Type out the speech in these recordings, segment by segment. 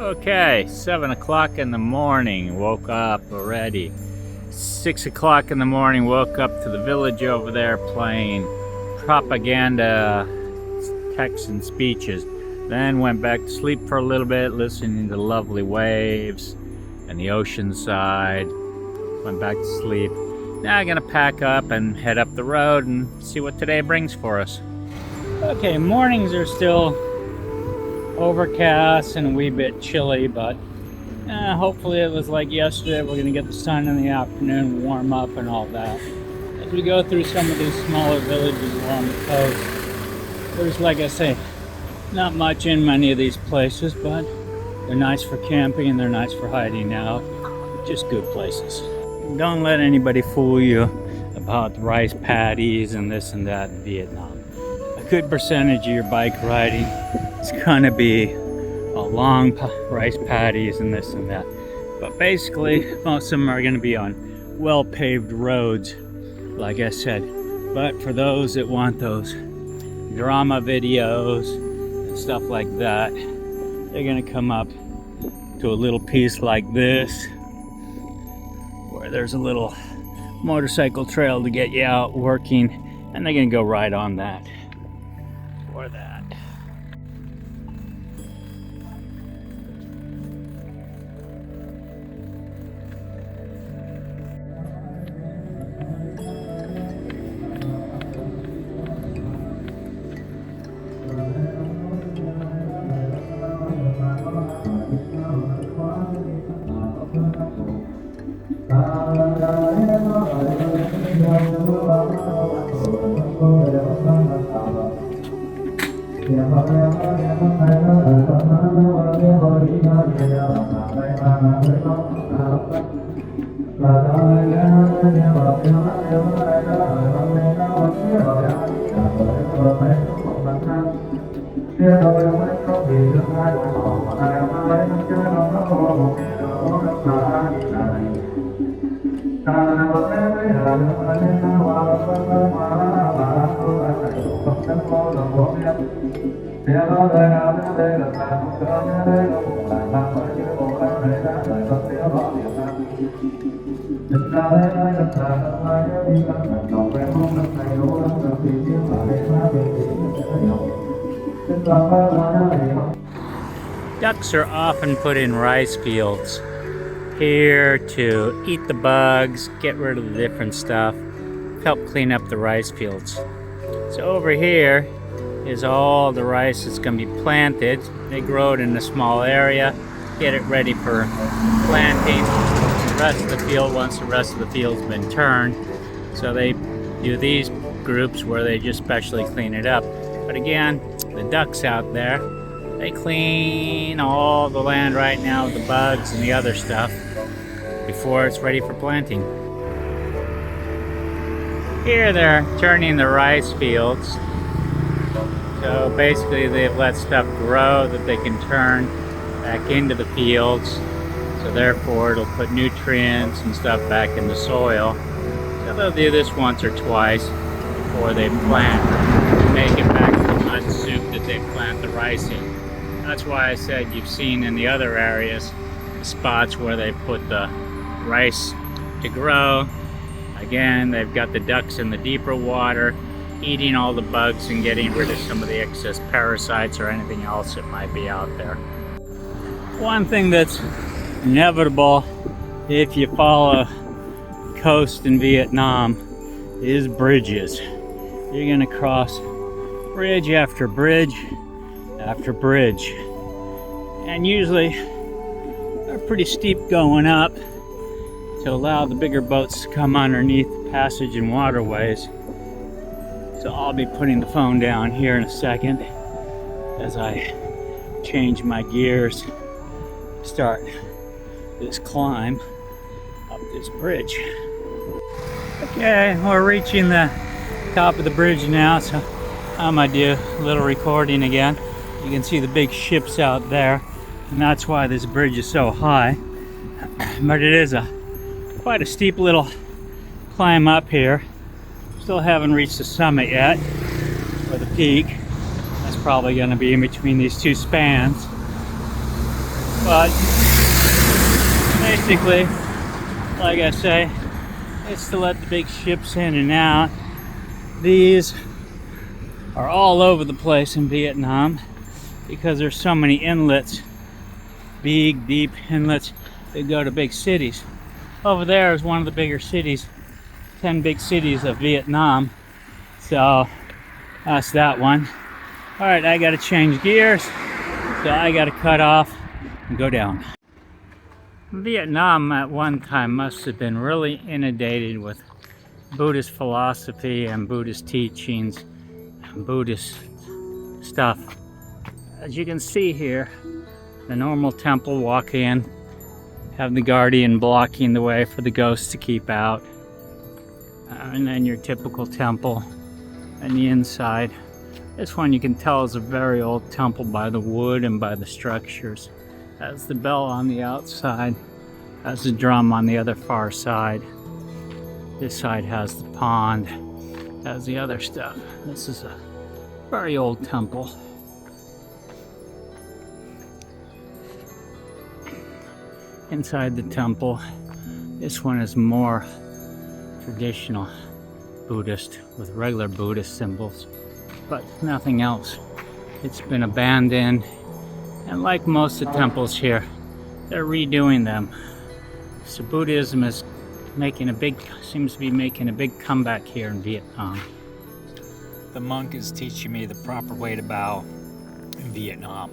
Okay, 7 o'clock in the morning, woke up already. 6 o'clock in the morning, woke up to the village over there playing propaganda texts and speeches. Then went back to sleep for a little bit, listening to the lovely waves and the ocean side. Went back to sleep. Now I'm gonna pack up and head up the road and see what today brings for us. Okay, mornings are still overcast and a wee bit chilly, but hopefully it was like yesterday. We're gonna get the sun in the afternoon, warm up and all that. As we go through some of these smaller villages along the coast, there's, like I say, not much in many of these places, but they're nice for camping and they're nice for hiding out. Just good places. Don't let anybody fool you about rice paddies and this and that in Vietnam. A good percentage of your bike riding is gonna be long rice paddies and this and that. But basically, most of them are gonna be on well-paved roads, like I said. But for those that want those drama videos and stuff like that, they're gonna come up to a little piece like this, where there's a little motorcycle trail to get you out working, and they're gonna go right on that or that. Ducks are often put in rice fields here to eat the bugs, get rid of the different stuff, help clean up the rice fields. So over here is all the rice that's going to be planted. They grow it in a small area, get it ready for planting. The rest of the field, once the rest of the field's been turned, so they do these groups where they just specially clean it up. But again, the ducks out there, they clean all the land right now with the bugs and the other stuff before it's ready for planting. Here they're turning the rice fields. So basically they've let stuff grow that they can turn back into the fields. So therefore it'll put nutrients and stuff back in the soil. So they'll do this once or twice before they plant and make it back to the mud soup that they plant the rice in. That's why I said you've seen in the other areas the spots where they put the rice to grow. Again, they've got the ducks in the deeper water eating all the bugs and getting rid of some of the excess parasites or anything else that might be out there. One thing that's inevitable if you follow coast in Vietnam is bridges. You're gonna cross bridge after bridge after bridge, and usually they're pretty steep going up to allow the bigger boats to come underneath the passage and waterways. So I'll be putting the phone down here in a second as I change my gears, start this climb up this bridge. Okay, we're reaching the top of the bridge now, so I might do a little recording again. You can see the big ships out there, and that's why this bridge is so high. But it is quite a steep little climb up here. Still haven't reached the summit yet, or the peak. That's probably going to be in between these two spans. But basically, like I say, it's to let the big ships in and out. These are all over the place in Vietnam because there's so many inlets, big, deep inlets that go to big cities. Over there is one of the bigger cities, 10 big cities of Vietnam. So that's that one. All right, I gotta change gears. So I gotta cut off and go down. Vietnam at one time must have been really inundated with Buddhist philosophy and Buddhist teachings and Buddhist stuff. As you can see here, the normal temple, walk in, have the guardian blocking the way for the ghosts to keep out. And then your typical temple and the inside. This one you can tell is a very old temple by the wood and by the structures. Has the bell on the outside, has the drum on the other far side. This side has the pond, has the other stuff. This is a very old temple. Inside the temple, this one is more traditional Buddhist with regular Buddhist symbols, but nothing else. It's been abandoned, and like most of the temples here, they're redoing them. So Buddhism is seems to be making a big comeback here in Vietnam. The monk is teaching me the proper way to bow in Vietnam.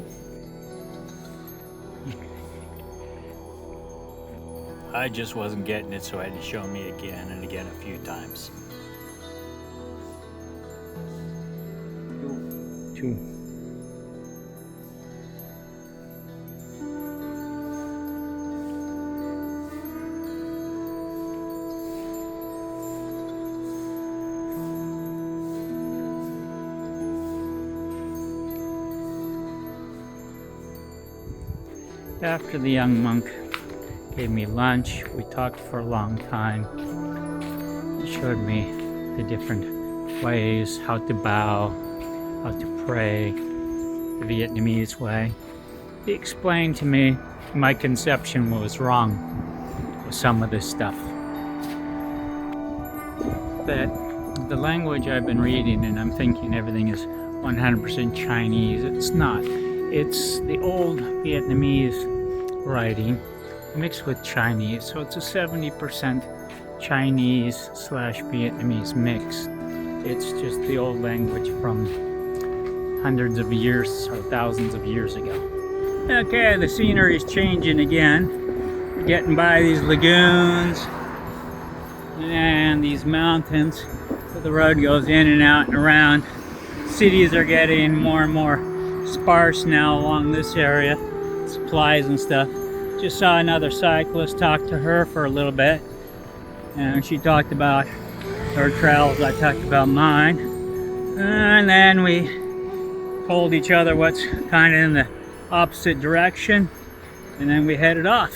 I just wasn't getting it, so I had to show me again and again a few times. Two. After the young monk gave me lunch, we talked for a long time. He showed me the different ways, how to bow, how to pray, the Vietnamese way. He explained to me my conception was wrong with some of this stuff. That the language I've been reading, and I'm thinking everything is 100% Chinese. It's not. It's the old Vietnamese writing mixed with Chinese, so it's a 70% Chinese / Vietnamese mix. It's just the old language from hundreds of years or thousands of years ago. Okay, the scenery is changing again. We're getting by these lagoons and these mountains, so the road goes in and out and around. Cities are getting more and more sparse now along this area, supplies and stuff. Just saw another cyclist, talked to her for a little bit, and she talked about her travels, I talked about mine, and then we told each other what's kind of in the opposite direction, and then we headed off,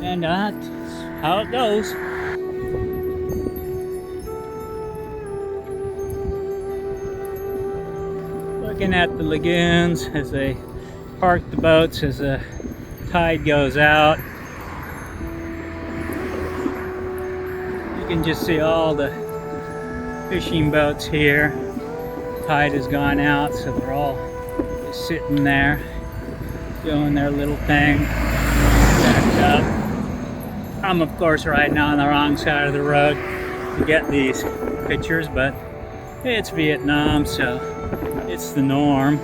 and that's how it goes. Looking at the lagoons as they park the boats as the tide goes out. You can just see all the fishing boats here. Tide has gone out, so they're all just sitting there doing their little thing. And I'm of course riding on the wrong side of the road to get these pictures, but it's Vietnam, so it's the norm.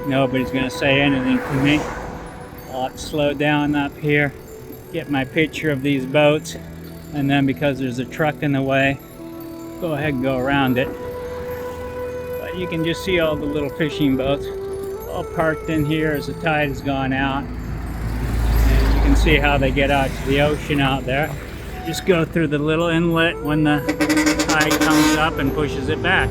Nobody's gonna say anything to me. I'll have to slow down up here, get my picture of these boats, and then because there's a truck in the way, go ahead and go around it. But you can just see all the little fishing boats all parked in here as the tide has gone out. And you can see how they get out to the ocean out there. Just go through the little inlet when the tide comes up and pushes it back.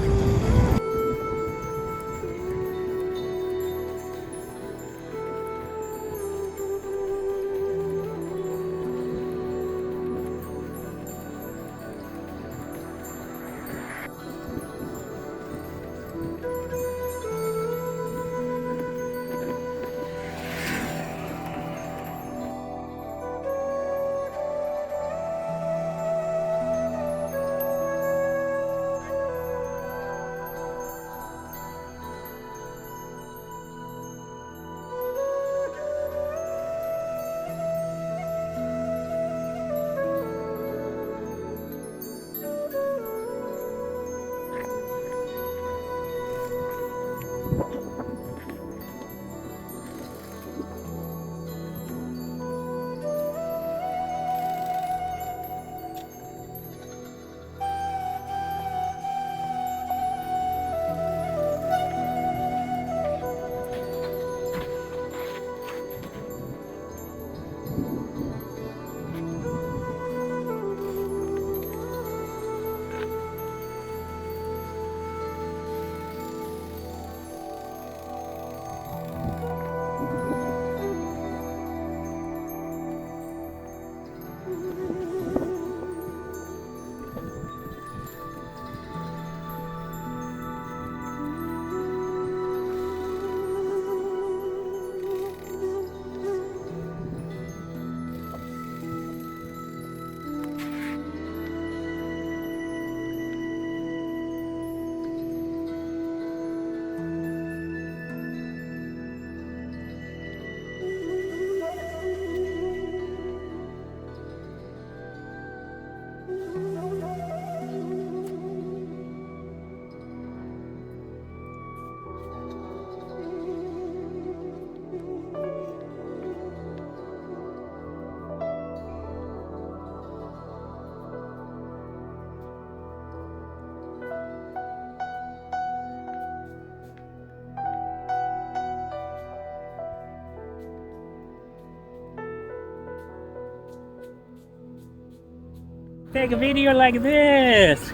take a video like this.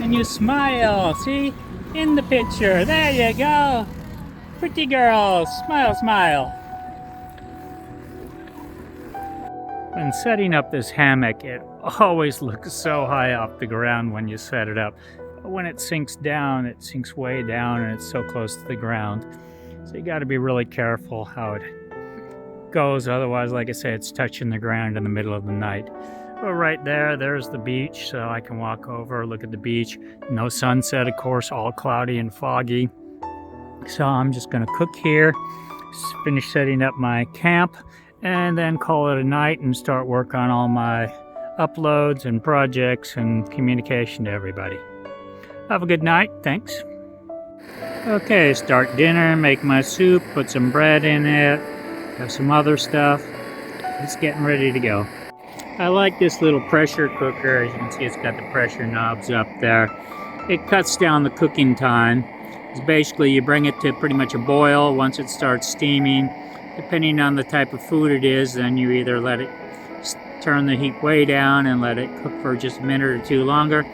And you smile, see? In the picture, there you go. Pretty girl, smile, smile. When setting up this hammock, it always looks so high off the ground when you set it up. But when it sinks down, it sinks way down and it's so close to the ground. So you gotta be really careful how it goes. Otherwise, like I say, it's touching the ground in the middle of the night. But right there, there's the beach, so I can walk over, look at the beach. No sunset, of course, all cloudy and foggy. So I'm just gonna cook here, finish setting up my camp, and then call it a night and start work on all my uploads and projects and communication to everybody. Have a good night, thanks. Okay, start dinner, make my soup, put some bread in it, have some other stuff. It's getting ready to go. I like this little pressure cooker. As you can see, it's got the pressure knobs up there. It cuts down the cooking time. It's basically, you bring it to pretty much a boil. Once it starts steaming, depending on the type of food it is, then you either let it turn the heat way down and let it cook for just a minute or two longer.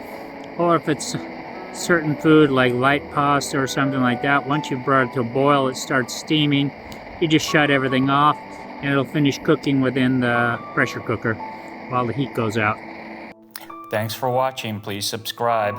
Or if it's certain food like light pasta or something like that, once you've brought it to a boil, it starts steaming. You just shut everything off and it'll finish cooking within the pressure cooker while the heat goes out. Thanks for watching. Please subscribe.